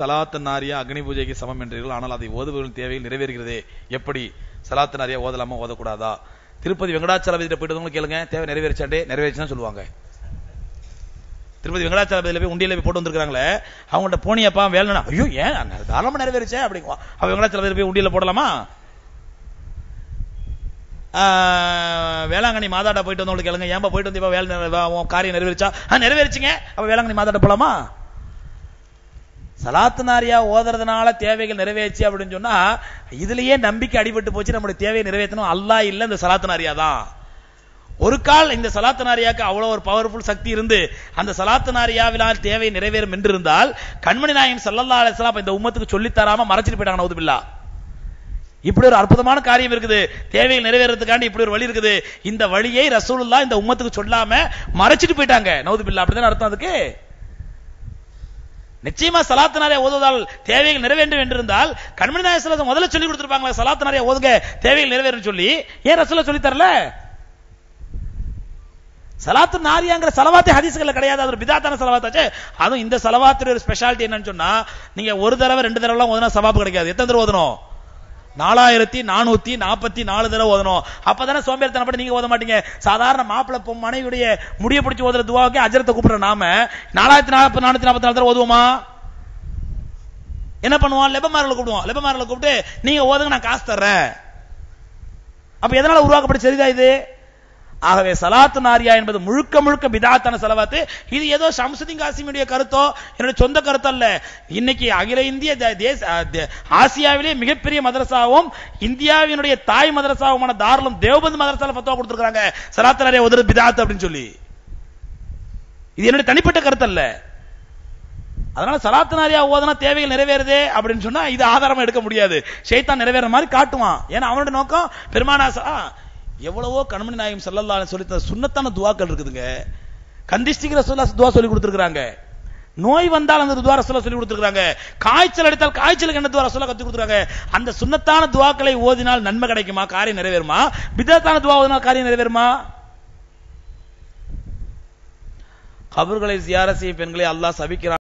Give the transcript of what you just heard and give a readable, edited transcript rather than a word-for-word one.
சலாத்து நாரியா அக்னி பூஜைக்கு சமம் என்றீர்கள், ஆனால் அதை ஓதுவதின் தேவையில் நிறைவேறுகிறது. எப்படி சலாத்து நாரியா ஓதலாமா ஓதக்கூடாதா? திருப்பதி வெங்கடாச்சலபதியிட்ட போயிட்டு கேளுங்க, தேவை நிறைவேறிச்சாண்டே நிறைவேறிச்சுன்னு சொல்லுவாங்க. திருப்பதி வெங்கடாச்சலபதியில போய் உண்டியில போய் போட்டு வந்திருக்காங்களே, அவங்கள்ட்ட போனியப்பா வேலைனா, ஐயோ ஏன் தாராளமா நிறைவேறிச்சே அப்படிங்குவா. அவ வெங்கடாச்சலபதியில போய் உண்டியில போடலாமா? வேளாங்கண்ணி மாதாட்ட போயிட்டு வந்தவங்களுக்கு கேளுங்க, ஏன்பா போயிட்டு வந்தீப்பா வேலை காரியம் நிறைவேறிச்சா? நிறைவேறிச்சுங்க. அப்ப வேளாங்கண்ணி மாதாட்ட போலாமா? சலாத்து நாரியா ஓதுறதுனால தேவைகள் நிறைவேற்றி அப்படின்னு சொன்னா இதுலயே நம்பிக்கை அடிபட்டு போச்சு. நம்முடைய தேவையை நிறைவேற்றணும் அல்லாஹ் இல்ல, இந்த சலாத்து நாரியா தான். ஒரு கால் இந்த சலாத்து நாரியாக்கு அவ்வளவு ஒரு பவர்ஃபுல் சக்தி இருந்து அந்த சலாத்து நாரியாவினால் தேவை நிறைவேறும் என்று இருந்தால் கண்மணி நாயகம் ஸல்லல்லாஹு அலைஹி வஸல்லம் இந்த உம்மத்துக்கு சொல்லி தராம மறைச்சிட்டு போயிட்டாங்க. நவுதுபில்லாஹ். இப்படி ஒரு அற்புதமான காரியம் இருக்குது, தேவைகள் நிறைவேறதுக்காண்டி இப்படி ஒரு வழி இருக்குது. இந்த வழியை ரசூலுல்லாஹ் இந்த உம்மத்துக்கு சொல்லாம மறைச்சிட்டு போயிட்டாங்க. நவுதுபில்லாஹ். அப்படிதான் அர்த்தம் அதுக்கு. நிச்சயமா சலாத்து நாரியா ஓதுவதால் தேவைகள் நிறைவேறும் என்றிருந்தால் கண்மணி நாயகம் ஸல்லல்லாஹு அலைஹி வஸல்லம் முதல்ல சொல்லி கொடுத்திருப்பாங்களே, சலாத்து நாரியா ஓதுங்க தேவைகள் நிறைவேறும் சொல்லி. ஏன் ரசூலுல்லாஹ் சொல்லி தரல? சலாத்து நாரியாங்கிற சலவாத்தே ஹதீஸ்கள்ல கிடையாது, அது ஒரு பிதாத்தான சலவாத்தாச்சே. அதுவும் இந்த சலவாத்துடைய ஒரு ஸ்பெஷாலிட்டி என்னன்னு சொன்னா, நீங்க ஒரு தடவை 2 தடவை ஓதுனா சவாபு கிடைக்காது. எத்தனை தடவை ஓதணும்? 4444 தடவை ஓதணும். அப்பதானே சோம்பேறித்தனப்பட்டு நீங்க ஓத மாட்டீங்க. சாதாரண மாப்பிள்ளை மனைவியுடைய முடிய பிடிச்சு ஓதுற துவாவுக்கு அஜரத்தை கூப்பிடுற நாம 4444 தடவை ஓதுவோமா? என்ன பண்ணுவோம்? லெபமாரில் கூப்பிடுவோம். லெபமாரில் கூப்பிட்டு நீங்க ஓதுங்க, நான் காசு தர்றேன். அப்ப எதனால உருவாக்கப்பட்ட சரிதா இது? ஆகவே சலாத்து நாரியா என்பது முழுக்க முழுக்க பிதாத்தான சலவாத்து. இது ஏதோ ஷம்சுதீன் காசிமுடைய கருத்தோ என்னுடைய சொந்த கருத்து அல்ல. இன்னைக்கு அகில இந்திய ஆசியாவிலே மிகப்பெரிய மதரசாவும் இந்தியாவினுடைய தாய் மதரசாவுமான தாருலும் தேவபந்த் மதரசால ஃபத்வா கொடுத்திருக்காங்க, சலாத்து நாரியா ஓதுறது பிதாத் அப்படின்னு சொல்லி. இது என்னுடைய தனிப்பட்ட கருத்து அல்ல. அதனால சலாத்து நாரியா ஓதுனா தேவைகள் நிறைவேறுதே அப்படின்னு சொன்னா இது ஆதாரமா எடுக்க முடியாது. ஷைத்தான் நிறைவேற மாதிரி காட்டுவான். ஏன்னா அவனுடைய நோக்கம் பெருமானாசா எவ்வளவோ கண்மணி நாயகம் ஸல்லல்லாஹு அலைஹி வஸல்லம் சொல்லி சுன்னத்தான துஆக்கள் இருக்குதுங்க. கந்திஷ்டிக்கு ரசூலுல்லாஹ் துஆ சொல்லி கொடுத்திருக்காங்க. நோய் வந்தால் அந்த துஆ ரசூலுல்லாஹ் சொல்லி கொடுத்திருக்காங்க. காய்ச்சல் அடித்தால் காய்ச்சலுக்கு என்ன துஆ ரசூலுல்லாஹ் கத்து கொடுத்திருக்காங்க. அந்த சுன்னத்தான துஆக்களை ஓதினால் நன்மை கிடைக்குமா? காரியம் நிறைவேறுமா? பிதத்தான துஆ ஓதினால் காரியம் நிறைவேறுமா? கபர்களை ஜியாரத் செய்யும் பெண்களை அல்லாஹ் சபிக்கிறான்.